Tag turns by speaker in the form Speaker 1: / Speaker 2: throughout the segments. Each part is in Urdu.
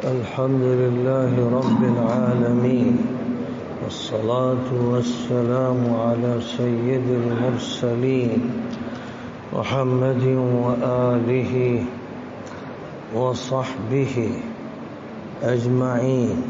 Speaker 1: الحمد لله رب العالمين، والصلاة والسلام على سيد المرسلين محمد وآله وصحبه أجمعين.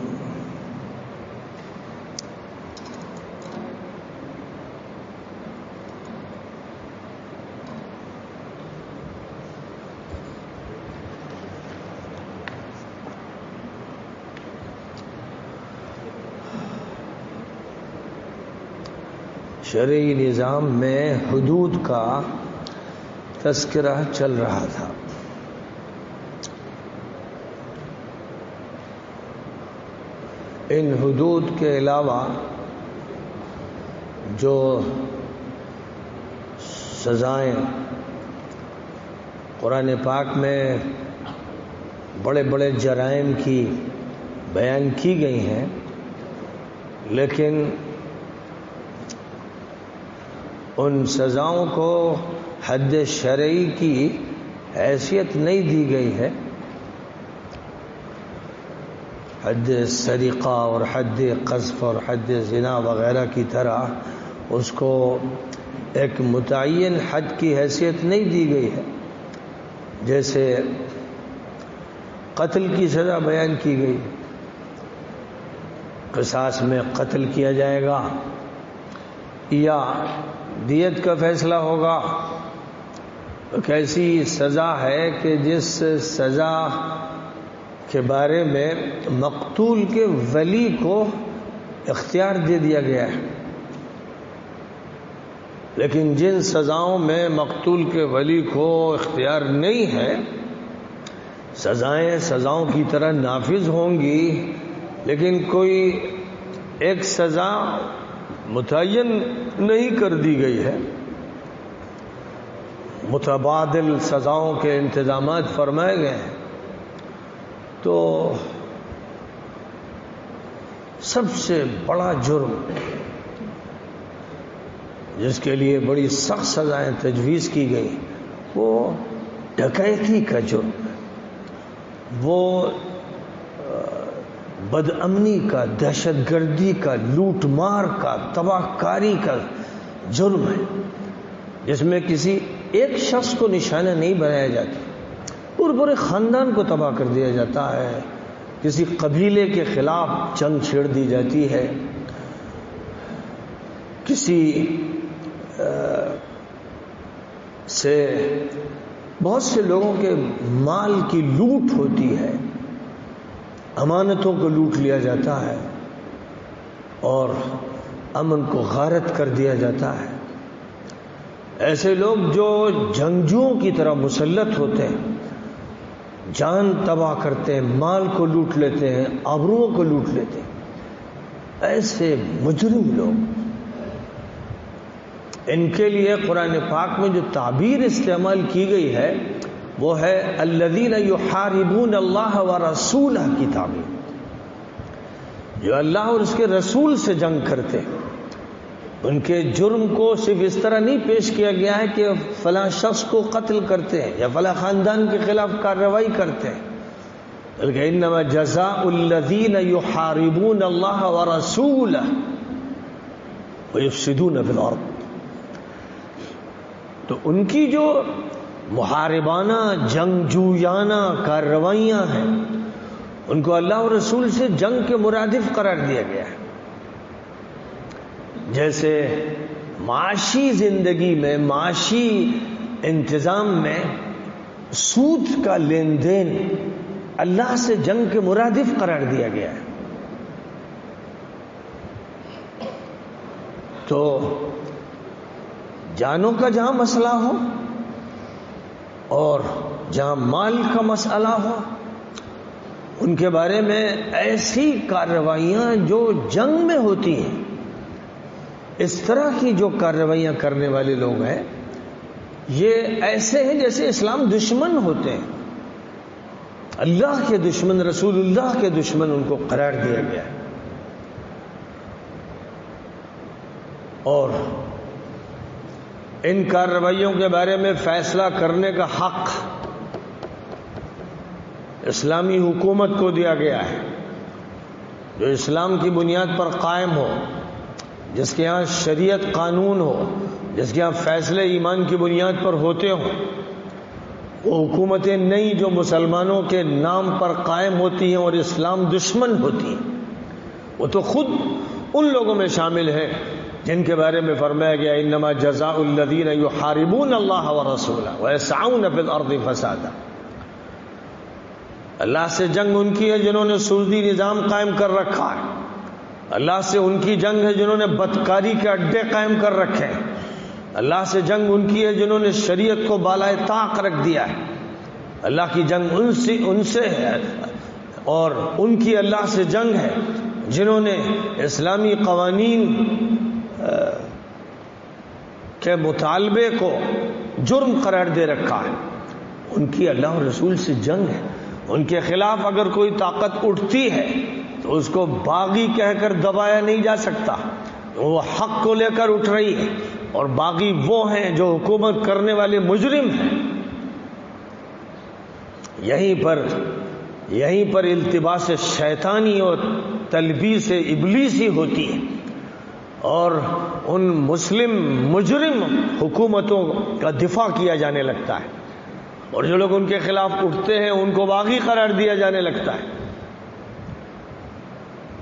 Speaker 1: شرعی نظام میں حدود کا تذکرہ چل رہا تھا. ان حدود کے علاوہ جو سزائیں قرآن پاک میں بڑے بڑے جرائم کی بیان کی گئی ہیں، لیکن ان سزاؤں کو حد شرعی کی حیثیت نہیں دی گئی ہے. حد سرقہ اور حد قذف اور حد زنا وغیرہ کی طرح اس کو ایک متعین حد کی حیثیت نہیں دی گئی ہے. جیسے قتل کی سزا بیان کی گئی، قصاص میں قتل کیا جائے گا یا دیت کا فیصلہ ہوگا. ایک ایسی سزا ہے کہ جس سزا کے بارے میں مقتول کے ولی کو اختیار دے دیا گیا ہے، لیکن جن سزاؤں میں مقتول کے ولی کو اختیار نہیں ہے، سزائیں سزاؤں کی طرح نافذ ہوں گی، لیکن کوئی ایک سزا متعین نہیں کر دی گئی ہے. متبادل سزاؤں کے انتظامات فرمائے گئے ہیں. تو سب سے بڑا جرم جس کے لیے بڑی سخت سزائیں تجویز کی گئی وہ ڈکیتی کا جرم ہے. وہ بد امنی کا، دہشت گردی کا، لوٹ مار کا، تباہ کاری کا جرم ہے، جس میں کسی ایک شخص کو نشانہ نہیں بنایا جاتا، پورے خاندان کو تباہ کر دیا جاتا ہے. کسی قبیلے کے خلاف جنگ چھیڑ دی جاتی ہے، کسی سے بہت سے لوگوں کے مال کی لوٹ ہوتی ہے، امانتوں کو لوٹ لیا جاتا ہے اور امن کو غارت کر دیا جاتا ہے. ایسے لوگ جو جنگجوؤں کی طرح مسلط ہوتے ہیں، جان تباہ کرتے ہیں، مال کو لوٹ لیتے ہیں، آبروؤں کو لوٹ لیتے ہیں، ایسے مجرم لوگ، ان کے لیے قرآن پاک میں جو تعبیر استعمال کی گئی ہے وہ ہے الذین یحاربون اللہ ورسولہ کی تعبیر. جو اللہ اور اس کے رسول سے جنگ کرتے ہیں، ان کے جرم کو صرف اس طرح نہیں پیش کیا گیا ہے کہ فلاں شخص کو قتل کرتے ہیں یا فلاں خاندان کے خلاف کارروائی کرتے ہیں، بلکہ انما جزاء الذین یحاربون اللہ ورسولہ ویفسدون فی الارض. تو ان کی جو محاربانہ جنگجویانہ کارروائیاں ہیں، ان کو اللہ اور رسول سے جنگ کے مرادف قرار دیا گیا ہے. جیسے معاشی زندگی میں، معاشی انتظام میں سود کا لین دین اللہ سے جنگ کے مرادف قرار دیا گیا ہے. تو جانوں کا جہاں مسئلہ ہو اور جہاں مال کا مسئلہ ہو، ان کے بارے میں ایسی کارروائیاں جو جنگ میں ہوتی ہیں، اس طرح کی جو کارروائیاں کرنے والے لوگ ہیں، یہ ایسے ہیں جیسے اسلام دشمن ہوتے ہیں، اللہ کے دشمن، رسول اللہ کے دشمن ان کو قرار دیا گیا ہے. اور ان کارروائیوں کے بارے میں فیصلہ کرنے کا حق اسلامی حکومت کو دیا گیا ہے، جو اسلام کی بنیاد پر قائم ہو، جس کے ہاں شریعت قانون ہو، جس کے ہاں فیصلے ایمان کی بنیاد پر ہوتے ہوں۔ وہ حکومتیں نہیں جو مسلمانوں کے نام پر قائم ہوتی ہیں اور اسلام دشمن ہوتی ہیں، وہ تو خود ان لوگوں میں شامل ہے جن کے بارے میں فرمایا گیا انما جزاء الذین یحاربون اللہ ورسولہ ویسعون فی الارض فسادا۔ اللہ سے جنگ ان کی ہے جنہوں نے سودی نظام قائم کر رکھا ہے، اللہ سے ان کی جنگ ہے جنہوں نے بدکاری کے اڈے قائم کر رکھے ہیں، اللہ سے جنگ ان کی ہے جنہوں نے شریعت کو بالائے طاق رکھ دیا ہے، اللہ کی جنگ ان سے ہے، اور ان کی اللہ سے جنگ ہے جنہوں نے اسلامی قوانین کے مطالبے کو جرم قرار دے رکھا ہے۔ ان کی اللہ اور رسول سے جنگ ہے، ان کے خلاف اگر کوئی طاقت اٹھتی ہے تو اس کو باغی کہہ کر دبایا نہیں جا سکتا، وہ حق کو لے کر اٹھ رہی ہے، اور باغی وہ ہیں جو حکومت کرنے والے مجرم ہیں۔ یہیں پر التباس شیطانی اور تلبیس ابلیسی ہوتی ہے، اور ان مسلم مجرم حکومتوں کا دفاع کیا جانے لگتا ہے، اور جو لوگ ان کے خلاف اٹھتے ہیں ان کو باغی قرار دیا جانے لگتا ہے۔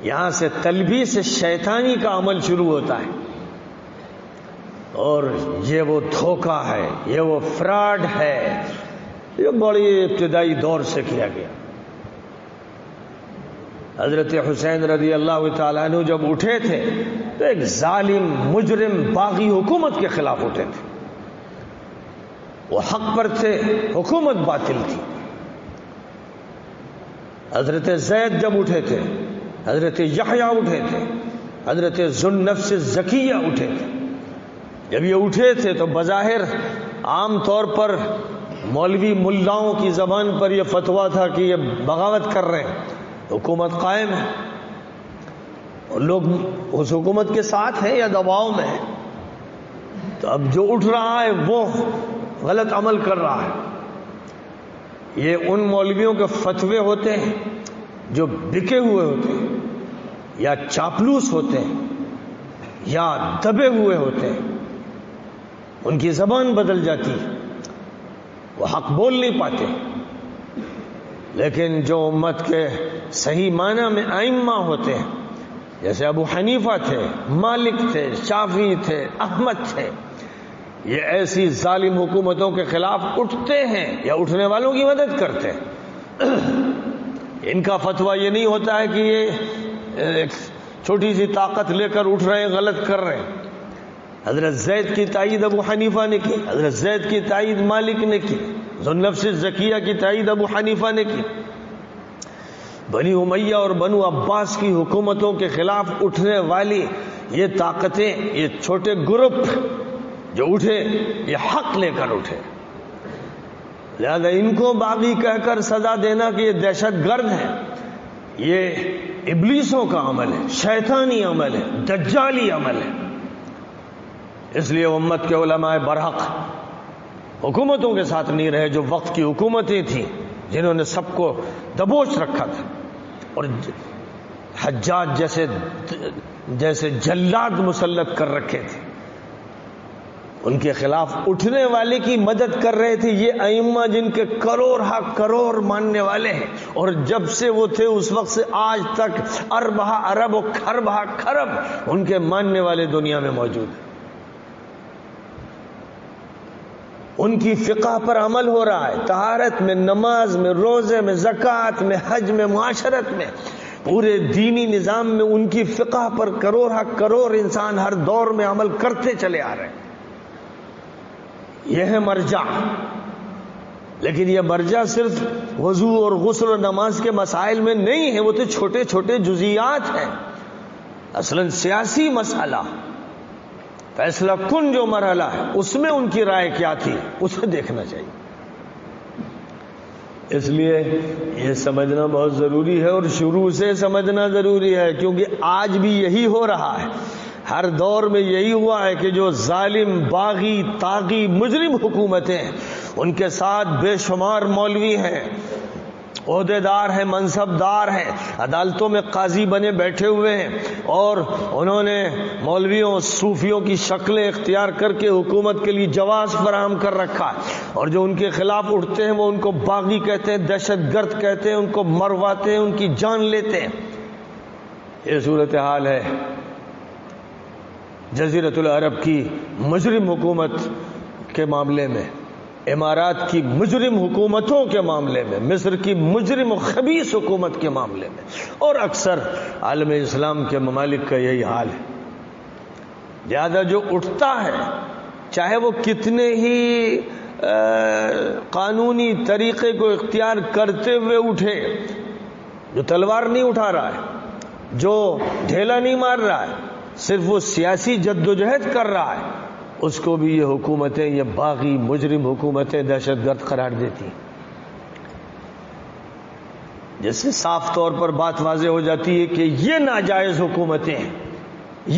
Speaker 1: یہاں سے تلبیس شیطانی کا عمل شروع ہوتا ہے، اور یہ وہ دھوکہ ہے، یہ وہ فراڈ ہے، یہ بڑی ابتدائی دور سے کیا گیا۔ حضرت حسین رضی اللہ تعالیٰ عنہ جب اٹھے تھے تو ایک ظالم مجرم باغی حکومت کے خلاف اٹھے تھے، وہ حق پر تھے، حکومت باطل تھی۔ حضرت زید جب اٹھے تھے، حضرت یحییٰ اٹھے تھے، حضرت ذو النفس الزکیہ اٹھے تھے۔ جب یہ اٹھے تھے تو بظاہر عام طور پر مولوی ملاؤں کی زبان پر یہ فتویٰ تھا کہ یہ بغاوت کر رہے ہیں، حکومت قائم ہے، اور لوگ اس حکومت کے ساتھ ہیں یا دباؤ میں ہیں۔ تو اب جو اٹھ رہا ہے وہ غلط عمل کر رہا ہے۔ یہ ان مولویوں کے فتوے ہوتے ہیں جو بکے ہوئے ہوتے ہیں، یا چاپلوس ہوتے ہیں، یا دبے ہوئے ہوتے ہیں، ان کی زبان بدل جاتی ہے، وہ حق بول نہیں پاتے۔ لیکن جو امت کے صحیح معنی میں ائمہ ہوتے ہیں، جیسے ابو حنیفہ تھے، مالک تھے، شافعی تھے، احمد تھے، یہ ایسی ظالم حکومتوں کے خلاف اٹھتے ہیں یا اٹھنے والوں کی مدد کرتے ہیں۔ ان کا فتویٰ یہ نہیں ہوتا ہے کہ یہ ایک چھوٹی سی طاقت لے کر اٹھ رہے ہیں، غلط کر رہے ہیں۔ حضرت زید کی تائید ابو حنیفہ نے کی، حضرت زید کی تائید مالک نے کی، ذو النفس الزکیہ کی تائید ابو حنیفہ نے کی۔ بنی امیہ اور بنو عباس کی حکومتوں کے خلاف اٹھنے والی یہ طاقتیں، یہ چھوٹے گروپ جو اٹھے، یہ حق لے کر اٹھے، لہذا ان کو باغی کہہ کر سزا دینا کہ یہ دہشت گرد ہے، یہ ابلیسوں کا عمل ہے، شیطانی عمل ہے، دجالی عمل ہے۔ اس لیے امت کے علماء برحق حکومتوں کے ساتھ نہیں رہے جو وقت کی حکومتیں تھیں، جنہوں نے سب کو دبوچ رکھا تھا، اور حجاج جیسے جلاد مسلط کر رکھے تھے، ان کے خلاف اٹھنے والے کی مدد کر رہے تھے یہ ائمہ جن کے کروڑ ہا کروڑ ماننے والے ہیں، اور جب سے وہ تھے اس وقت سے آج تک ارب ہا ارب و خرب ہا خرب ان کے ماننے والے دنیا میں موجود ہیں۔ ان کی فقہ پر عمل ہو رہا ہے، طہارت میں، نماز میں، روزے میں، زکوٰۃ میں، حج میں، معاشرت میں، پورے دینی نظام میں ان کی فقہ پر کروڑ ہا کروڑ انسان ہر دور میں عمل کرتے چلے آ رہے ہیں۔ یہ ہے مرجع، لیکن یہ مرجع صرف وضو اور غسل اور نماز کے مسائل میں نہیں ہے، وہ تو چھوٹے چھوٹے جزیات ہیں۔ اصلاً سیاسی مسئلہ، فیصلہ کن جو مرحلہ ہے، اس میں ان کی رائے کیا تھی اسے دیکھنا چاہیے۔ اس لیے یہ سمجھنا بہت ضروری ہے، اور شروع سے سمجھنا ضروری ہے، کیونکہ آج بھی یہی ہو رہا ہے، ہر دور میں یہی ہوا ہے کہ جو ظالم، باغی، طاغی، مجرم حکومتیں ہیں، ان کے ساتھ بے شمار مولوی ہیں، عہدیدار ہیں، منصبدار ہیں، عدالتوں میں قاضی بنے بیٹھے ہوئے ہیں، اور انہوں نے مولویوں صوفیوں کی شکلیں اختیار کر کے حکومت کے لیے جواز فراہم کر رکھا ہے، اور جو ان کے خلاف اٹھتے ہیں وہ ان کو باغی کہتے ہیں، دہشت گرد کہتے ہیں، ان کو مرواتے ہیں، ان کی جان لیتے ہیں۔ یہ صورتحال ہے جزیرۃ العرب کی مجرم حکومت کے معاملے میں، امارات کی مجرم حکومتوں کے معاملے میں، مصر کی مجرم و خبیث حکومت کے معاملے میں، اور اکثر عالم اسلام کے ممالک کا یہی حال ہے۔ لہذا جو اٹھتا ہے، چاہے وہ کتنے ہی قانونی طریقے کو اختیار کرتے ہوئے اٹھے، جو تلوار نہیں اٹھا رہا ہے، جو ڈھیلا نہیں مار رہا ہے، صرف وہ سیاسی جدوجہد کر رہا ہے، اس کو بھی یہ حکومتیں، یہ باغی مجرم حکومتیں دہشت گرد قرار دیتی ہیں۔ جس سے صاف طور پر بات واضح ہو جاتی ہے کہ یہ ناجائز حکومتیں ہیں،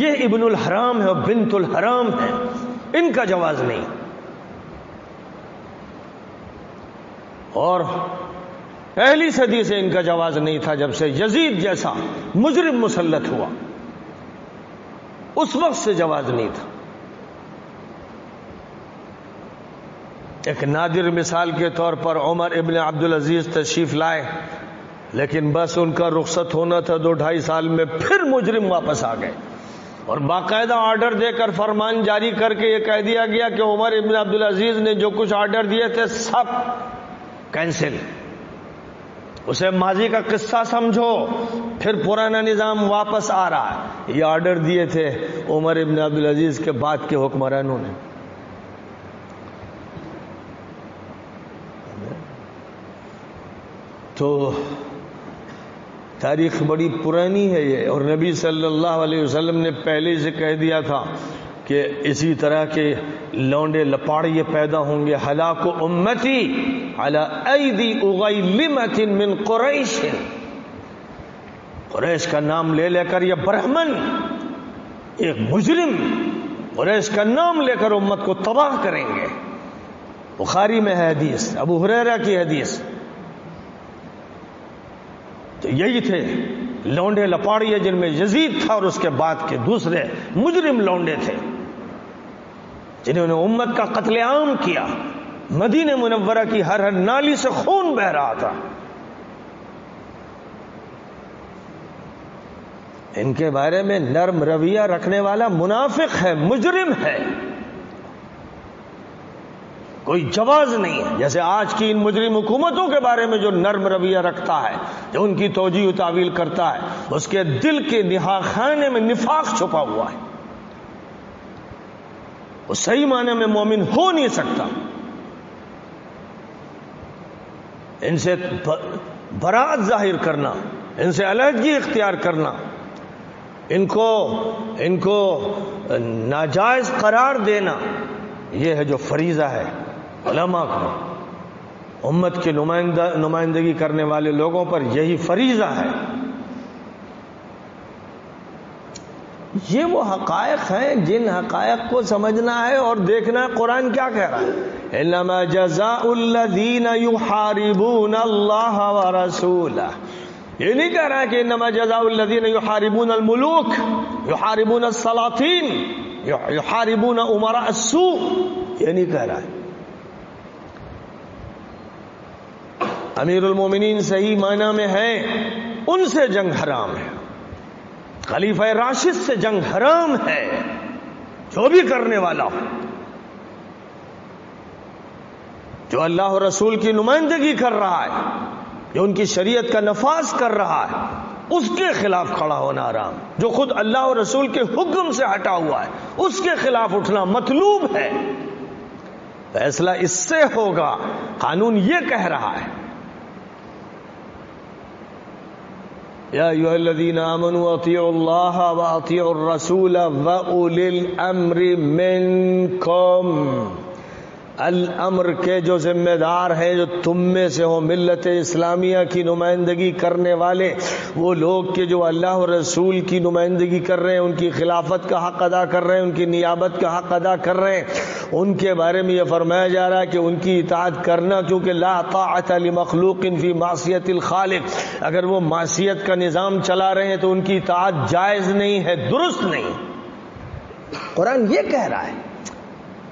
Speaker 1: یہ ابن الحرام ہے اور بنت الحرام ہے، ان کا جواز نہیں۔ اور پہلی صدی سے ان کا جواز نہیں تھا، جب سے یزید جیسا مجرم مسلط ہوا، اس وقت سے جواز نہیں تھا۔ ایک نادر مثال کے طور پر عمر ابن عبدالعزیز تشریف لائے، لیکن بس ان کا رخصت ہونا تھا 2-2.5 سال میں، پھر مجرم واپس آ گئے، اور باقاعدہ آرڈر دے کر، فرمان جاری کر کے یہ کہہ دیا گیا کہ عمر ابن عبدالعزیز نے جو کچھ آرڈر دیے تھے سب کینسل۔ اسے ماضی کا قصہ سمجھو، پھر پرانا نظام واپس آ رہا ہے۔ یہ آرڈر دیے تھے عمر ابن عبدالعزیز کے بعد کے حکمرانوں نے۔ تو تاریخ بڑی پرانی ہے یہ، اور نبی صلی اللہ علیہ وسلم نے پہلے سے کہہ دیا تھا کہ اسی طرح کے لونڈے لپاڑیے پیدا ہوں گے۔ ہلاک امتی علی ایدی اغیلمۃ من قریش، قریش کا نام لے لے کر یہ برہمن، ایک مجرم قریش کا نام لے کر امت کو تباہ کریں گے۔ بخاری میں ہے حدیث، ابو ہریرہ کی حدیث۔ تو یہی تھے لونڈے لپاڑیے، جن میں یزید تھا اور اس کے بعد کے دوسرے مجرم لونڈے تھے، جنہوں نے امت کا قتل عام کیا۔ مدینہ منورہ کی ہر ہر نالی سے خون بہ رہا تھا۔ ان کے بارے میں نرم رویہ رکھنے والا منافق ہے، مجرم ہے، کوئی جواز نہیں ہے۔ جیسے آج کی ان مجرم حکومتوں کے بارے میں جو نرم رویہ رکھتا ہے، جو ان کی توجیہ و تعویل کرتا ہے، اس کے دل کے نہاخانے میں نفاق چھپا ہوا ہے، وہ صحیح معنی میں مومن ہو نہیں سکتا۔ ان سے برات ظاہر کرنا، ان سے علیحدگی اختیار کرنا، ان کو ناجائز قرار دینا، یہ ہے جو فریضہ ہے علماء کو، امت کے نمائندگی کرنے والے لوگوں پر یہی فریضہ ہے۔ یہ وہ حقائق ہیں جن حقائق کو سمجھنا ہے اور دیکھنا ہے قرآن کیا کہہ رہا ہے۔ انما جزاء الذین یحاربون اللہ ورسولہ، یہ نہیں کہہ رہا ہے کہ انما جزاء الذین یحاربون الملوک، یحاربون السلاطین، یحاربون امراء السوء، یہ نہیں کہہ رہا ہے۔ امیر المومنین صحیح معنی میں ہے، ان سے جنگ حرام ہے، خلیفہ راشد سے جنگ حرام ہے، جو بھی کرنے والا ہو، جو اللہ اور رسول کی نمائندگی کر رہا ہے، جو ان کی شریعت کا نفاذ کر رہا ہے، اس کے خلاف کھڑا ہونا حرام۔ جو خود اللہ اور رسول کے حکم سے ہٹا ہوا ہے، اس کے خلاف اٹھنا مطلوب ہے۔ فیصلہ اس سے ہوگا، قانون یہ کہہ رہا ہے۔ یا ایھا الذین آمنوا اطیعوا اللہ واطیعوا الرسول واولی الامر منکم، الامر کے جو ذمہ دار ہیں، جو تم میں سے ہو، ملت اسلامیہ کی نمائندگی کرنے والے، وہ لوگ کہ جو اللہ اور رسول کی نمائندگی کر رہے ہیں، ان کی خلافت کا حق ادا کر رہے ہیں، ان کی نیابت کا حق ادا کر رہے ہیں، ان کے بارے میں یہ فرمایا جا رہا ہے کہ ان کی اطاعت کرنا، کیونکہ لا طاعت لمخلوق فی معصیت الخالق، اگر وہ معصیت کا نظام چلا رہے ہیں تو ان کی اطاعت جائز نہیں ہے، درست نہیں، قرآن یہ کہہ رہا ہے۔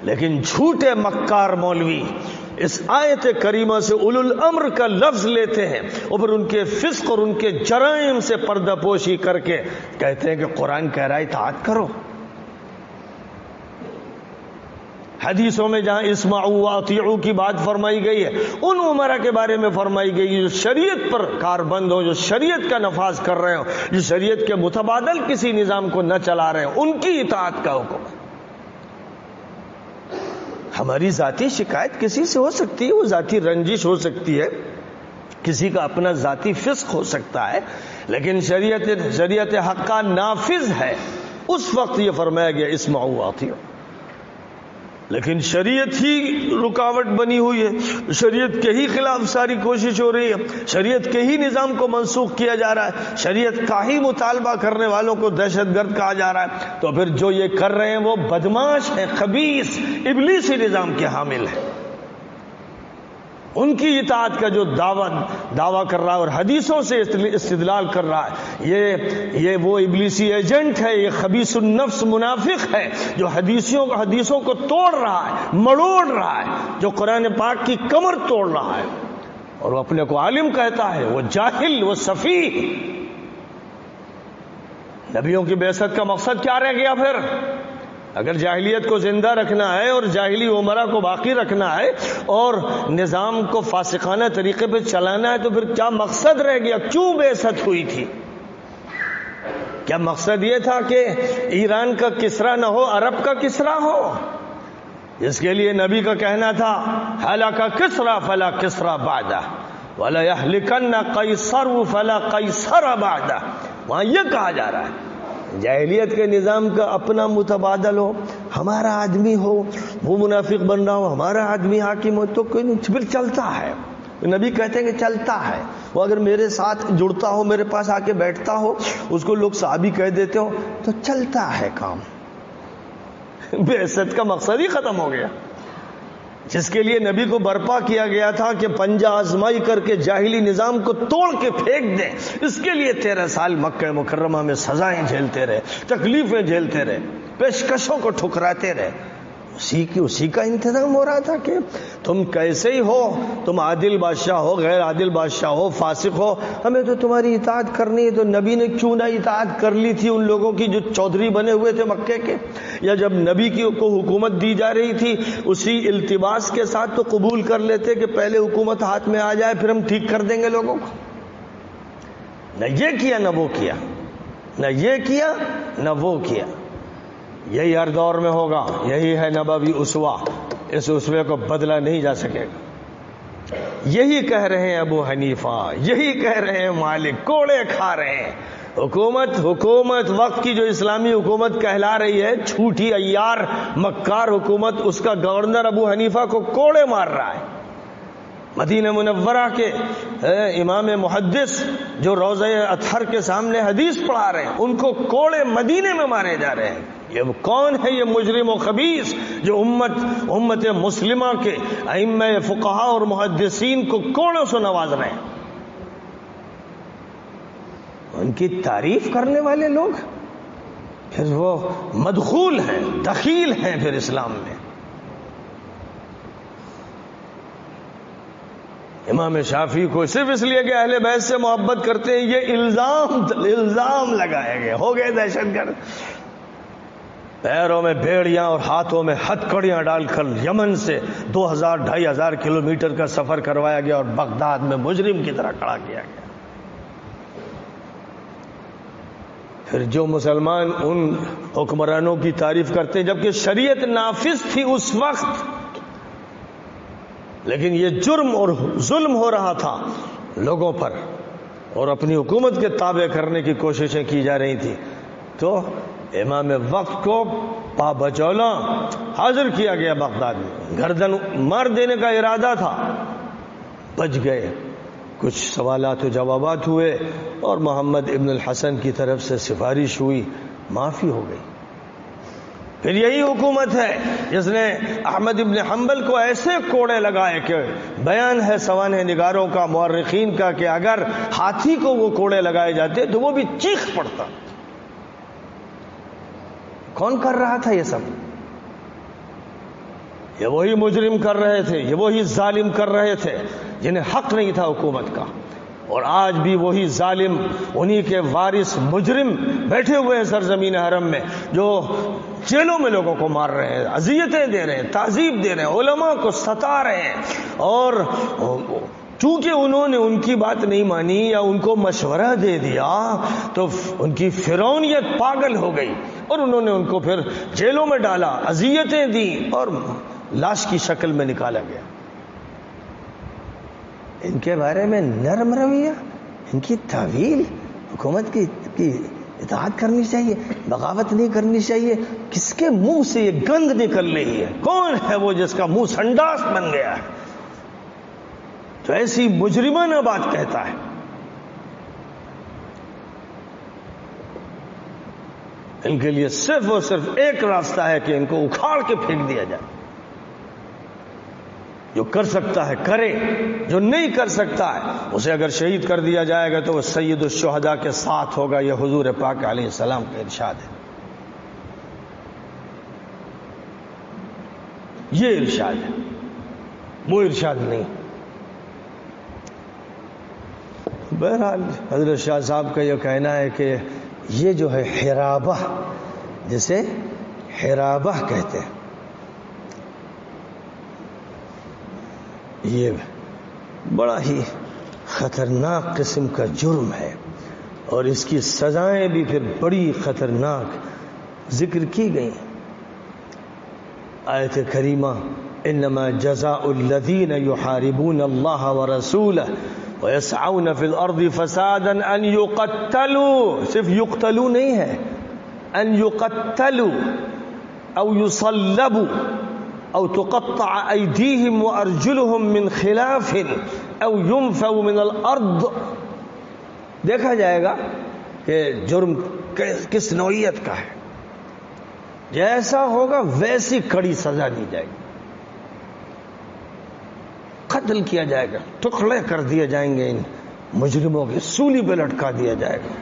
Speaker 1: لیکن جھوٹے مکار مولوی اس آیت کریمہ سے اولو الامر کا لفظ لیتے ہیں اور پھر ان کے فسق اور ان کے جرائم سے پردہ پوشی کر کے کہتے ہیں کہ قرآن کہہ رہا ہے اطاعت کرو۔ حدیثوں میں جہاں اسمعوا واطیعوا کی بات فرمائی گئی ہے، ان عمرہ کے بارے میں فرمائی گئی ہے جو شریعت پر کاربند ہو، جو شریعت کا نفاذ کر رہے ہو، جو شریعت کے متبادل کسی نظام کو نہ چلا رہے ہو، ان کی اطاعت کا حکم ہے۔ ہماری ذاتی شکایت کسی سے ہو سکتی ہے، وہ ذاتی رنجش ہو سکتی ہے، کسی کا اپنا ذاتی فسق ہو سکتا ہے، لیکن شریعت حق کا نافذ ہے، اس وقت یہ فرمایا گیا اسمعوا واطیعوا۔ لیکن شریعت ہی رکاوٹ بنی ہوئی ہے، شریعت کے ہی خلاف ساری کوشش ہو رہی ہے، شریعت کے ہی نظام کو منسوخ کیا جا رہا ہے، شریعت کا ہی مطالبہ کرنے والوں کو دہشت گرد کہا جا رہا ہے، تو پھر جو یہ کر رہے ہیں وہ بدماش ہیں، خبیث ابلیسی نظام کے حامل ہیں۔ ان کی اطاعت کا جو دعویٰ کر رہا ہے اور حدیثوں سے استدلال کر رہا ہے، یہ وہ ابلیسی ایجنٹ ہے، یہ خبیث النفس منافق ہے جو حدیثوں کو توڑ رہا ہے، مڑوڑ رہا ہے، جو قرآن پاک کی کمر توڑ رہا ہے، اور وہ اپنے کو عالم کہتا ہے، وہ جاہل، وہ سفیہ۔ نبیوں کی بعثت کا مقصد کیا رہ گیا پھر؟ اگر جاہلیت کو زندہ رکھنا ہے اور جاہلی عمرہ کو باقی رکھنا ہے اور نظام کو فاسقانہ طریقے پہ چلانا ہے تو پھر کیا مقصد رہ گیا؟ کیوں بعثت ہوئی تھی؟ کیا مقصد یہ تھا کہ ایران کا کسرا نہ ہو، عرب کا کسرا ہو؟ جس کے لیے نبی کا کہنا تھا ہلاک کسرا فلا کسرا بعدہ ولا یہلکن قیصر فلا قیصر بعدہ۔ وہاں یہ کہا جا رہا ہے جاہلیت کے نظام کا اپنا متبادل ہو، ہمارا آدمی ہو، وہ منافق بن رہا ہو، ہمارا آدمی حاکم ہو تو کوئی نہیں، پھر چلتا ہے۔ نبی کہتے ہیں کہ چلتا ہے، وہ اگر میرے ساتھ جڑتا ہو، میرے پاس آ کے بیٹھتا ہو، اس کو لوگ صحابی کہہ دیتے ہو تو چلتا ہے کام۔ بعثت کا مقصد ہی ختم ہو گیا، جس کے لیے نبی کو برپا کیا گیا تھا کہ پنجہ آزمائی کر کے جاہلی نظام کو توڑ کے پھینک دیں، اس کے لیے 13 سال مکہ مکرمہ میں سزائیں جھیلتے رہے، تکلیفیں جھیلتے رہے، پیشکشوں کو ٹھکراتے رہے۔ اسی کا انتظام ہو رہا تھا کہ تم کیسے ہی ہو، تم عادل بادشاہ ہو، غیر عادل بادشاہ ہو، فاسق ہو، ہمیں تو تمہاری اطاعت کرنی ہے۔ تو نبی نے کیوں نہ اطاعت کر لی تھی ان لوگوں کی جو چودھری بنے ہوئے تھے مکے کے؟ یا جب نبی کو حکومت دی جا رہی تھی اسی التباس کے ساتھ تو قبول کر لیتے کہ پہلے حکومت ہاتھ میں آ جائے پھر ہم ٹھیک کر دیں گے لوگوں کو۔ نہ یہ کیا نہ وہ کیا، نہ یہ کیا نہ وہ کیا۔ یہی ہر دور میں ہوگا، یہی ہے نبوی اسوہ، اس اسوے کو بدلا نہیں جا سکے گا۔ یہی کہہ رہے ہیں ابو حنیفہ، یہی کہہ رہے ہیں مالک، کوڑے کھا رہے ہیں۔ حکومت وقت کی جو اسلامی حکومت کہلا رہی ہے، جھوٹی عیار مکار حکومت، اس کا گورنر ابو حنیفہ کو کوڑے مار رہا ہے۔ مدینہ منورہ کے امام محدث جو روضہ اطہر کے سامنے حدیث پڑھا رہے ہیں، ان کو کوڑے مدینے میں مارے جا رہے ہیں۔ یہ کون ہے؟ یہ مجرم و خبیث جو امت مسلمہ کے ائمہ فقہا اور محدثین کو کوڑوں سے نواز رہے ہیں۔ ان کی تعریف کرنے والے لوگ پھر وہ مدخول ہیں، دخیل ہیں پھر اسلام میں۔ امام شافعی کو صرف اس لیے کہ اہل بیت سے محبت کرتے ہیں یہ الزام لگائے گئے، ہو گئے دہشت گرد۔ پیروں میں بیڑیاں اور ہاتھوں میں ہتھکڑیاں ڈال کر یمن سے 2000-2500 کلومیٹر کا سفر کروایا گیا اور بغداد میں مجرم کی طرح کھڑا کیا گیا۔ پھر جو مسلمان ان حکمرانوں کی تعریف کرتے ہیں جبکہ شریعت نافذ تھی اس وقت، لیکن یہ جرم اور ظلم ہو رہا تھا لوگوں پر اور اپنی حکومت کے تابع کرنے کی کوششیں کی جا رہی تھی، تو امام وقت کو پا بچولا حاضر کیا گیا بغداد میں، گردن مار دینے کا ارادہ تھا، بچ گئے۔ کچھ سوالات و جوابات ہوئے اور محمد ابن الحسن کی طرف سے سفارش ہوئی، معافی ہو گئی۔ پھر یہی حکومت ہے جس نے احمد ابن حنبل کو ایسے کوڑے لگائے کہ بیان ہے سوانح نگاروں کا، مورخین کا، کہ اگر ہاتھی کو وہ کوڑے لگائے جاتے تو وہ بھی چیخ پڑتا۔ کون کر رہا تھا یہ سب؟ یہ وہی مجرم کر رہے تھے، یہ وہی ظالم کر رہے تھے جنہیں حق نہیں تھا حکومت کا، اور آج بھی وہی ظالم، انہی کے وارث مجرم بیٹھے ہوئے ہیں سرزمین حرم میں، جو جیلوں میں لوگوں کو مار رہے ہیں، اذیتیں دے رہے ہیں، تعذیب دے رہے ہیں، علماء کو ستا رہے ہیں، اور چونکہ انہوں نے ان کی بات نہیں مانی یا ان کو مشورہ دے دیا تو ان کی فرعونیت پاگل ہو گئی، اور انہوں نے ان کو پھر جیلوں میں ڈالا، اذیتیں دی، اور لاش کی شکل میں نکالا گیا۔ ان کے بارے میں نرم رویہ، ان کی تعویل، حکومت کی اطاعت کرنی چاہیے، بغاوت نہیں کرنی چاہیے۔ کس کے منہ سے یہ گند نکل رہی ہے؟ کون ہے وہ جس کا منہ سنڈاس بن گیا ہے تو ایسی مجرمانہ بات کہتا ہے؟ ان کے لیے صرف اور صرف ایک راستہ ہے کہ ان کو اکھاڑ کے پھینک دیا جائے۔ جو کر سکتا ہے کرے، جو نہیں کر سکتا ہے اسے اگر شہید کر دیا جائے گا تو وہ سید الشہداء کے ساتھ ہوگا۔ یہ حضور پاک علیہ السلام کا ارشاد ہے، یہ ارشاد ہے، وہ ارشاد نہیں۔ بہرحال حضرت شاہ صاحب کا یہ کہنا ہے کہ یہ جو ہے حرابہ، جسے حرابہ کہتے ہیں، یہ بڑا ہی خطرناک قسم کا جرم ہے، اور اس کی سزائیں بھی پھر بڑی خطرناک ذکر کی گئی۔ آیت کریمہ انما جزاء الذین یحاربون اللہ ورسولہ ویسعون فی الارض فسادا ان یقتلوا، صرف یقتلوا نہیں ہے، ان یقتلوا او یصلبوا او تقطع ایدیہم وارجلہم من خلاف او ينفوا من الارض۔ دیکھا جائے گا کہ جرم کس نوعیت کا ہے، جیسا ہوگا ویسی کڑی سزا دی جائے گی، قتل کیا جائے گا، ٹکڑے کر دیے جائیں گے، ان مجرموں کی سولی پہ لٹکا دیا جائے گا،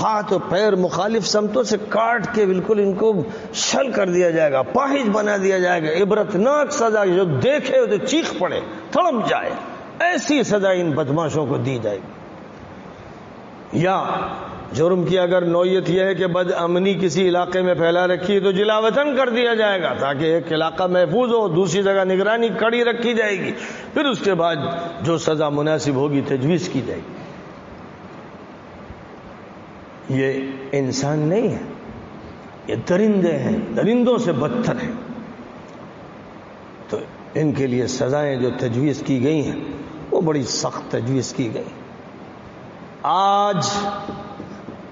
Speaker 1: ہاتھ اور پیر مخالف سمتوں سے کاٹ کے بالکل ان کو شل کر دیا جائے گا، پاہج بنا دیا جائے گا۔ عبرتناک سزا، جو دیکھے تو چیخ پڑے، تڑپ جائے، ایسی سزا ان بدماشوں کو دی جائے گی۔ یا جرم کی اگر نوعیت یہ ہے کہ بد امنی کسی علاقے میں پھیلا رکھی ہے تو جلا وطن کر دیا جائے گا تاکہ ایک علاقہ محفوظ ہو، دوسری جگہ نگرانی کڑی رکھی جائے گی، پھر اس کے بعد جو سزا مناسب ہوگی تجویز کی جائے گی۔ یہ انسان نہیں ہے، یہ درندے ہیں، درندوں سے بدتر ہیں، تو ان کے لیے سزائیں جو تجویز کی گئی ہیں وہ بڑی سخت تجویز کی گئی۔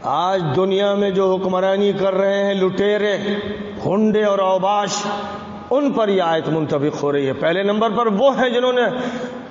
Speaker 1: آج دنیا میں جو حکمرانی کر رہے ہیں لٹیرے، ہنڈے اور اوباش، ان پر یہ آیت منطبق ہو رہی ہے۔ پہلے نمبر پر وہ ہیں جنہوں نے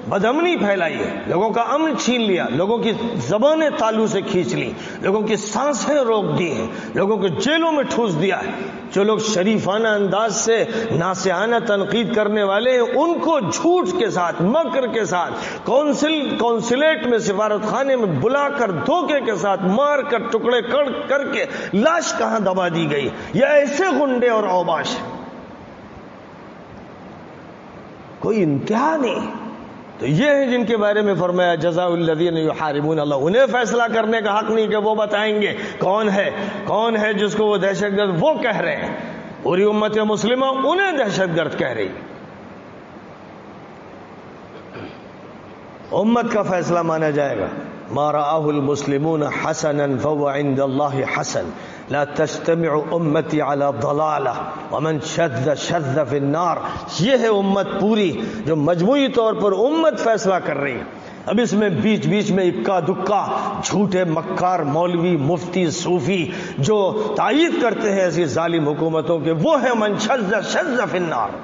Speaker 1: بدامنی پھیلائی ہے، لوگوں کا امن چھین لیا، لوگوں کی زبانیں تالو سے کھینچ لی، لوگوں کی سانسیں روک دی ہیں، لوگوں کو جیلوں میں ٹھوس دیا ہے۔ جو لوگ شریفانہ انداز سے ناصحانہ تنقید کرنے والے ہیں ان کو جھوٹ کے ساتھ، مکر کے ساتھ، قونصلیٹ میں، سفارت خانے میں بلا کر دھوکے کے ساتھ مار کر ٹکڑے کر کے لاش کہاں دبا دی گئی۔ یہ ایسے غنڈے اور اوباش ہیں، کوئی انتہا نہیں۔ تو یہ ہیں جن کے بارے میں فرمایا جزاء الذین یحاربون اللہ، انہیں فیصلہ کرنے کا حق نہیں کہ وہ بتائیں گے کون ہے جس کو وہ دہشت گرد وہ کہہ رہے ہیں، پوری امت مسلمہ انہیں دہشت گرد کہہ رہی۔ امت کا فیصلہ مانا جائے گا۔ ما رآہ المسلمون حسنا فهو عند اللہ حسن، لا تجتمع امتی علی ضلالہ ومن شذ فی النار۔ یہ ہے امت پوری جو مجموعی طور پر امت فیصلہ کر رہی ہے۔ اب اس میں بیچ میں اکا دکا جھوٹے مکار مولوی مفتی صوفی جو تائید کرتے ہیں ایسی ظالم حکومتوں کے، وہ ہے من شذ فی النار۔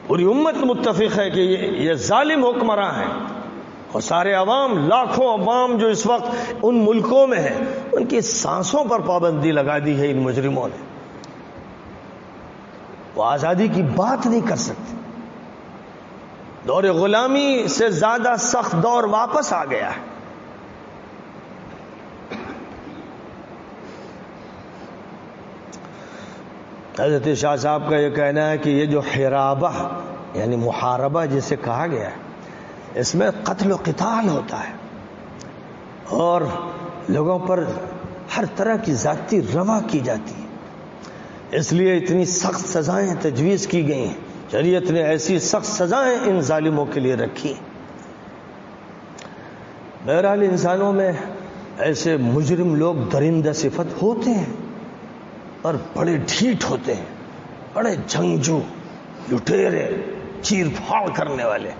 Speaker 1: پوری امت متفق ہے کہ یہ ظالم حکمراں ہیں، اور سارے عوام، لاکھوں عوام جو اس وقت ان ملکوں میں ہیں، ان کی سانسوں پر پابندی لگا دی ہے ان مجرموں نے. وہ آزادی کی بات نہیں کر سکتے. دور غلامی سے زیادہ سخت دور واپس آ گیا ہے. حضرت شاہ صاحب کا یہ کہنا ہے کہ یہ جو حرابہ یعنی محاربہ جسے کہا گیا ہے، اس میں قتل و قتال ہوتا ہے اور لوگوں پر ہر طرح کی ذاتی روا کی جاتی ہے. اس لیے اتنی سخت سزائیں تجویز کی گئی ہیں. شریعت نے ایسی سخت سزائیں ان ظالموں کے لیے رکھی. بہرحال انسانوں میں ایسے مجرم لوگ درندہ صفت ہوتے ہیں اور بڑے ڈھیٹ ہوتے ہیں، بڑے جنگجو، لٹیرے، چیر پھاڑ کرنے والے.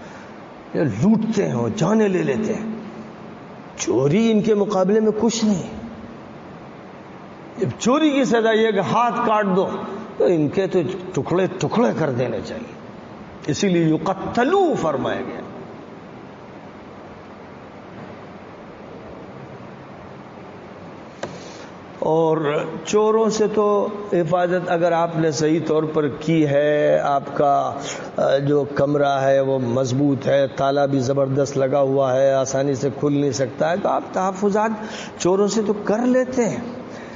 Speaker 1: یہ لوٹتے ہیں اور جانیں لے لیتے ہیں. چوری ان کے مقابلے میں کچھ نہیں. جب چوری کی سزا یہ کہ ہاتھ کاٹ دو تو ان کے تو ٹکڑے ٹکڑے کر دینے چاہیے. اسی لیے یقتلوا فرمایا گیا. اور چوروں سے تو حفاظت اگر آپ نے صحیح طور پر کی ہے، آپ کا جو کمرہ ہے وہ مضبوط ہے، تالا بھی زبردست لگا ہوا ہے، آسانی سے کھل نہیں سکتا ہے، تو آپ تحفظات چوروں سے تو کر لیتے ہیں.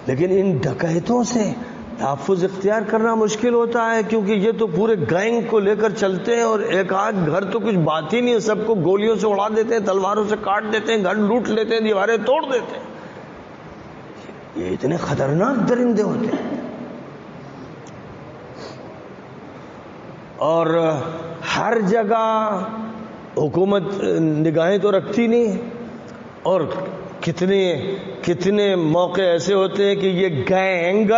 Speaker 1: لیکن ان ڈکیتوں سے تحفظ اختیار کرنا مشکل ہوتا ہے، کیونکہ یہ تو پورے گینگ کو لے کر چلتے ہیں اور ایک آدھ گھر تو کچھ بات ہی نہیں ہے، سب کو گولیوں سے اڑا دیتے ہیں، تلواروں سے کاٹ دیتے ہیں، گھر لوٹ لیتے ہیں، دیواریں توڑ دیتے ہیں. یہ اتنے خطرناک درندے ہوتے ہیں. اور ہر جگہ حکومت نگاہیں تو رکھتی نہیں، اور کتنے موقع ایسے ہوتے ہیں کہ یہ گینگ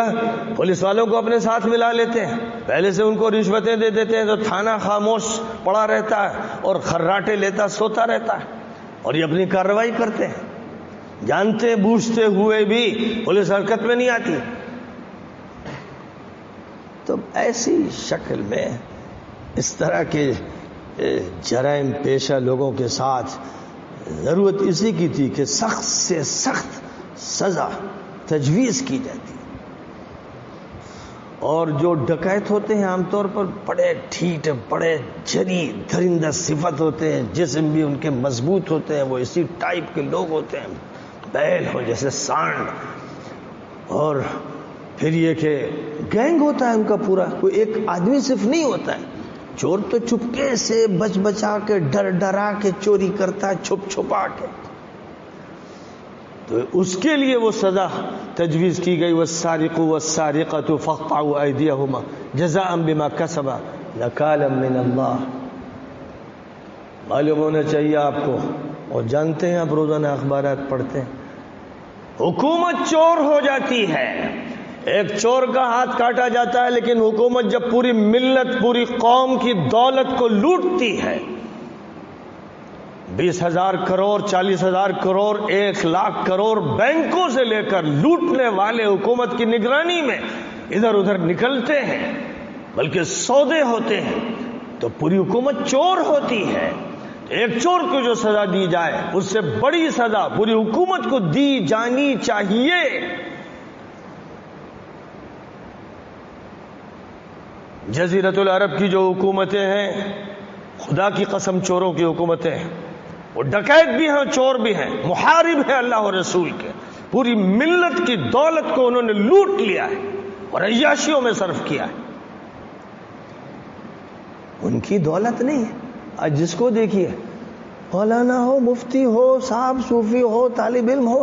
Speaker 1: پولیس والوں کو اپنے ساتھ ملا لیتے ہیں، پہلے سے ان کو رشوتیں دے دیتے ہیں تو تھانہ خاموش پڑا رہتا ہے اور خراٹے لیتا سوتا رہتا ہے، اور یہ اپنی کارروائی کرتے ہیں جانتے بوجھتے ہوئے بھی پولیس حرکت میں نہیں آتی. تو ایسی شکل میں اس طرح کے جرائم پیشہ لوگوں کے ساتھ ضرورت اسی کی تھی کہ سخت سے سخت سزا تجویز کی جاتی. اور جو ڈکیت ہوتے ہیں عام طور پر بڑے ڈھیٹ، بڑے جری درندہ صفت ہوتے ہیں، جسم بھی ان کے مضبوط ہوتے ہیں، وہ اسی ٹائپ کے لوگ ہوتے ہیں، بیل ہو جیسے سانڈ. اور پھر یہ کہ گینگ ہوتا ہے ان کا پورا، کوئی ایک آدمی صرف نہیں ہوتا ہے. چور تو چپکے سے بچ بچا کے ڈر ڈرا کے چوری کرتا ہے، چھپ چھپا کے. تو اس کے لیے وہ سزا تجویز کی گئی، والسارق والسارقۃ فاقطعوا ایدیہما جزاء بما کسبا نکالا من اللہ. معلوم ہونا چاہیے آپ کو، اور جانتے ہیں آپ روزانہ اخبارات پڑھتے ہیں، حکومت چور ہو جاتی ہے، ایک چور کا ہاتھ کاٹا جاتا ہے، لیکن حکومت جب پوری ملت، پوری قوم کی دولت کو لوٹتی ہے، 20,000 کروڑ، 40,000 کروڑ، 1,00,000 کروڑ بینکوں سے لے کر لوٹنے والے حکومت کی نگرانی میں ادھر ادھر نکلتے ہیں، بلکہ سودے ہوتے ہیں، تو پوری حکومت چور ہوتی ہے. ایک چور کو جو سزا دی جائے اس سے بڑی سزا پوری حکومت کو دی جانی چاہیے. جزیرۃ العرب کی جو حکومتیں ہیں، خدا کی قسم چوروں کی حکومتیں ہیں، وہ ڈکیت بھی ہیں، چور بھی ہیں، محارب ہیں اللہ اور رسول کے. پوری ملت کی دولت کو انہوں نے لوٹ لیا ہے اور عیاشیوں میں صرف کیا ہے. ان کی دولت نہیں ہے. آج جس کو دیکھیے، مولانا ہو، مفتی ہو، صاحب صوفی ہو، طالب علم ہو،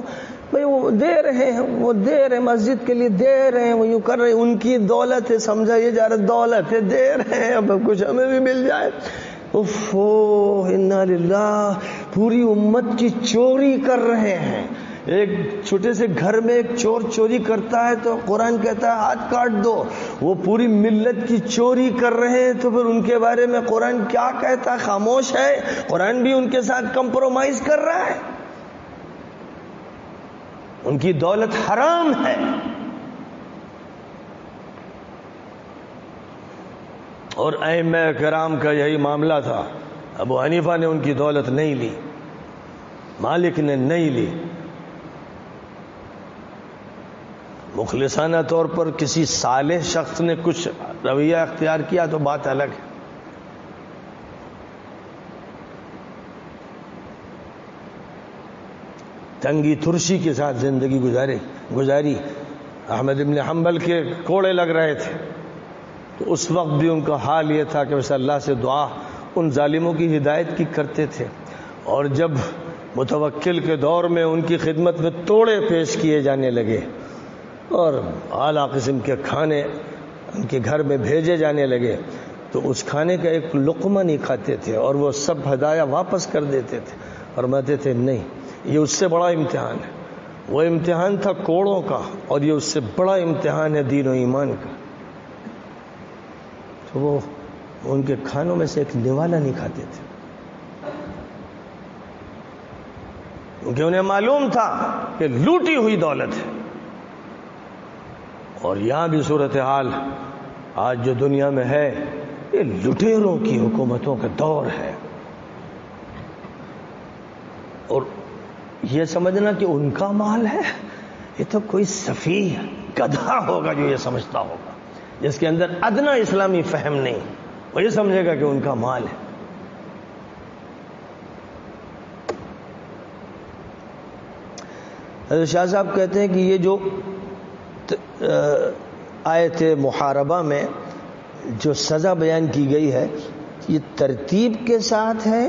Speaker 1: بھئی وہ دے رہے ہیں، وہ دے رہے ہیں، مسجد کے لیے دے رہے ہیں، وہ یوں کر رہے ہیں، ان کی دولت ہے، سمجھا یہ جا رہا دولت ہے، دے رہے ہیں، اب کچھ ہمیں بھی مل جائے. اوفو انا للہ، پوری امت کی چوری کر رہے ہیں. ایک چھوٹے سے گھر میں ایک چور چوری کرتا ہے تو قرآن کہتا ہے ہاتھ کاٹ دو. وہ پوری ملت کی چوری کر رہے ہیں تو پھر ان کے بارے میں قرآن کیا کہتا ہے؟ خاموش ہے. قرآن بھی ان کے ساتھ کمپرومائز کر رہا ہے. ان کی دولت حرام ہے. اور ائمہ کرام کا یہی معاملہ تھا. ابو حنیفہ نے ان کی دولت نہیں لی، مالک نے نہیں لی. مخلصانہ طور پر کسی صالح شخص نے کچھ رویہ اختیار کیا تو بات الگ ہے. تنگی ترشی کے ساتھ زندگی گزاری. احمد بن حنبل کے کوڑے لگ رہے تھے تو اس وقت بھی ان کا حال یہ تھا کہ ویسے اللہ سے دعا ان ظالموں کی ہدایت کی کرتے تھے. اور جب متوکل کے دور میں ان کی خدمت میں توڑے پیش کیے جانے لگے اور اعلیٰ قسم کے کھانے ان کے گھر میں بھیجے جانے لگے تو اس کھانے کا ایک لقمہ نہیں کھاتے تھے اور وہ سب ہدایہ واپس کر دیتے تھے. فرماتے تھے نہیں، یہ اس سے بڑا امتحان ہے. وہ امتحان تھا کوڑوں کا اور یہ اس سے بڑا امتحان ہے دین و ایمان کا. تو وہ ان کے کھانوں میں سے ایک نوالا نہیں کھاتے تھے کیونکہ انہیں معلوم تھا کہ لوٹی ہوئی دولت ہے. اور یہاں بھی صورتحال آج جو دنیا میں ہے یہ لٹیروں کی حکومتوں کا دور ہے. اور یہ سمجھنا کہ ان کا مال ہے، یہ تو کوئی سفیہ گدھا ہوگا جو یہ سمجھتا ہوگا، جس کے اندر ادنا اسلامی فہم نہیں. وہ یہ سمجھے گا کہ ان کا مال ہے. حضرت شاہ صاحب کہتے ہیں کہ یہ جو آیت محاربہ میں جو سزا بیان کی گئی ہے یہ ترتیب کے ساتھ ہے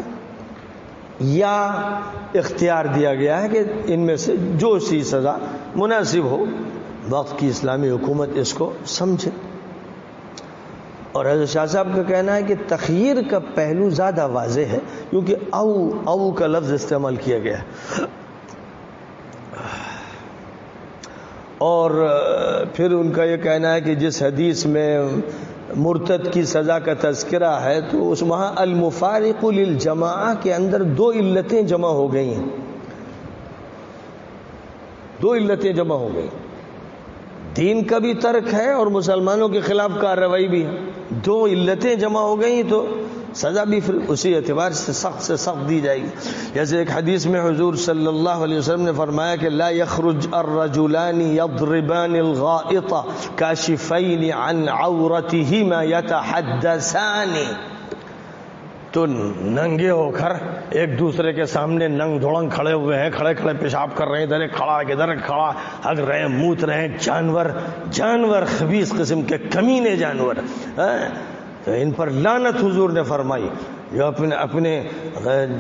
Speaker 1: یا اختیار دیا گیا ہے کہ ان میں سے جو سی سزا مناسب ہو وقت کی اسلامی حکومت اس کو سمجھے. اور حضرت شاہ صاحب کا کہنا ہے کہ تخییر کا پہلو زیادہ واضح ہے کیونکہ او کا لفظ استعمال کیا گیا ہے. اور پھر ان کا یہ کہنا ہے کہ جس حدیث میں مرتد کی سزا کا تذکرہ ہے تو اس وہاں المفارق للجماعہ کے اندر دو علتیں جمع ہو گئی ہیں. دو علتیں جمع ہو گئی، دین کا بھی ترک ہے اور مسلمانوں کے خلاف کارروائی بھی ہے. دو علتیں جمع ہو گئی تو سزا بھی پھر اسی اعتبار سے سخت دی جائے گی. جیسے ایک حدیث میں حضور صلی اللہ علیہ وسلم نے فرمایا کہ لا يخرج الرجلان يضربان الغائط كاشفين عن عورتهما يتحدثان. تو ننگے ہو کر ایک دوسرے کے سامنے ننگ دھڑنگ کھڑے ہوئے ہیں، کھڑے کھڑے پیشاب کر رہے ہیں، ادھر ایک کھڑا ادھر کھڑا ہگ رہے ہیں، موت رہے ہیں، جانور خبیث قسم کے کمینے جانور. تو ان پر لعنت حضور نے فرمائی جو اپنے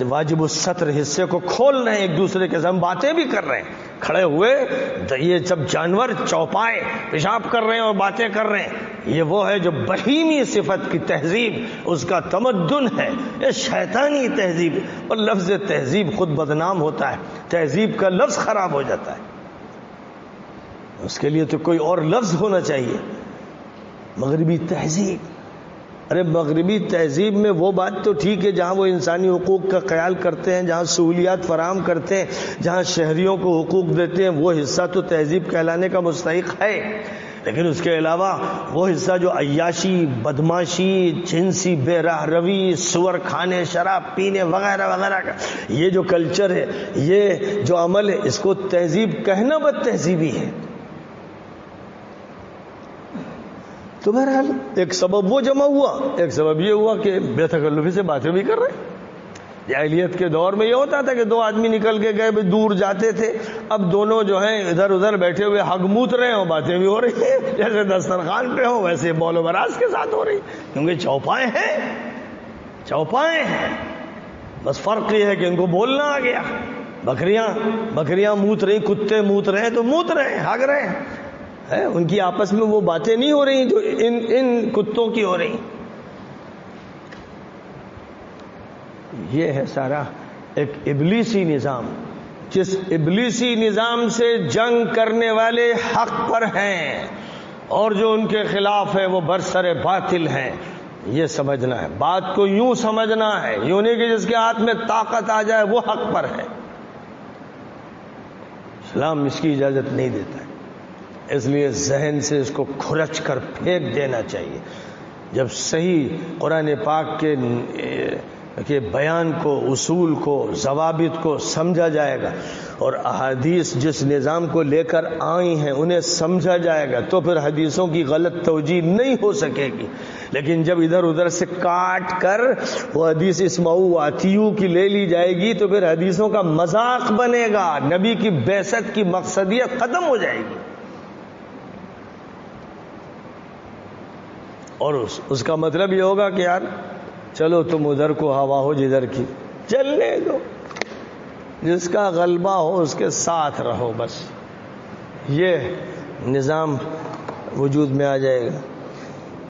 Speaker 1: واجب الستر حصے کو کھول رہے ہیں، ایک دوسرے کے ساتھ باتیں بھی کر رہے ہیں کھڑے ہوئے. یہ سب جانور چوپائے پیشاب کر رہے ہیں اور باتیں کر رہے ہیں. یہ وہ ہے جو بہیمی صفت کی تہذیب اس کا تمدن ہے. یہ شیطانی تہذیب، اور لفظ تہذیب خود بدنام ہوتا ہے. تہذیب کا لفظ خراب ہو جاتا ہے، اس کے لیے تو کوئی اور لفظ ہونا چاہیے. مغربی تہذیب، ارے مغربی تہذیب میں وہ بات تو ٹھیک ہے جہاں وہ انسانی حقوق کا خیال کرتے ہیں، جہاں سہولیات فراہم کرتے ہیں، جہاں شہریوں کو حقوق دیتے ہیں، وہ حصہ تو تہذیب کہلانے کا مستحق ہے. لیکن اس کے علاوہ وہ حصہ جو عیاشی، بدماشی، جنسی بے راہ روی، سور کھانے، شراب پینے وغیرہ وغیرہ کا یہ جو کلچر ہے، یہ جو عمل ہے، اس کو تہذیب کہنا بد تہذیبی ہے. تو بہرحال ایک سبب وہ جمع ہوا، ایک سبب یہ ہوا کہ بے تکلفی سے باتیں بھی کر رہے ہیں. جاہلیت کے دور میں یہ ہوتا تھا کہ دو آدمی نکل کے گئے دور جاتے تھے، اب دونوں جو ہیں ادھر ادھر بیٹھے ہوئے ہگ موت رہے ہیں اور باتیں بھی ہو رہی ہیں، جیسے دسترخوان پہ ہو ویسے بول و براز کے ساتھ ہو رہی، کیونکہ چوپائے ہیں. بس فرق یہ ہے کہ ان کو بولنا آ گیا. بکریاں موت رہی، کتے موت رہے تو موت رہے، ہگ رہے ہیں. ان کی آپس میں وہ باتیں نہیں ہو رہی جو ان کتوں کی ہو رہی. یہ ہے سارا ایک ابلیسی نظام. جس ابلیسی نظام سے جنگ کرنے والے حق پر ہیں اور جو ان کے خلاف ہے وہ برسر باطل ہیں. یہ سمجھنا ہے، بات کو یوں سمجھنا ہے، یوں نہیں کہ جس کے ہاتھ میں طاقت آ جائے وہ حق پر ہے. اسلام اس کی اجازت نہیں دیتا ہے. اس لیے ذہن سے اس کو کھرچ کر پھینک دینا چاہیے. جب صحیح قرآن پاک کے کہ بیان کو، اصول کو، ضوابط کو سمجھا جائے گا، اور احادیث جس نظام کو لے کر آئی ہیں انہیں سمجھا جائے گا، تو پھر حدیثوں کی غلط توجیہ نہیں ہو سکے گی۔ لیکن جب ادھر ادھر سے کاٹ کر وہ حدیث اسمعوا واطیعوا کی لے لی جائے گی تو پھر حدیثوں کا مذاق بنے گا، نبی کی بعثت کی مقصدیت ختم ہو جائے گی، اور اس کا مطلب یہ ہوگا کہ یار چلو تم ادھر کو ہوا ہو جدھر کی، چلنے دو، جس کا غلبہ ہو اس کے ساتھ رہو، بس یہ نظام وجود میں آ جائے گا۔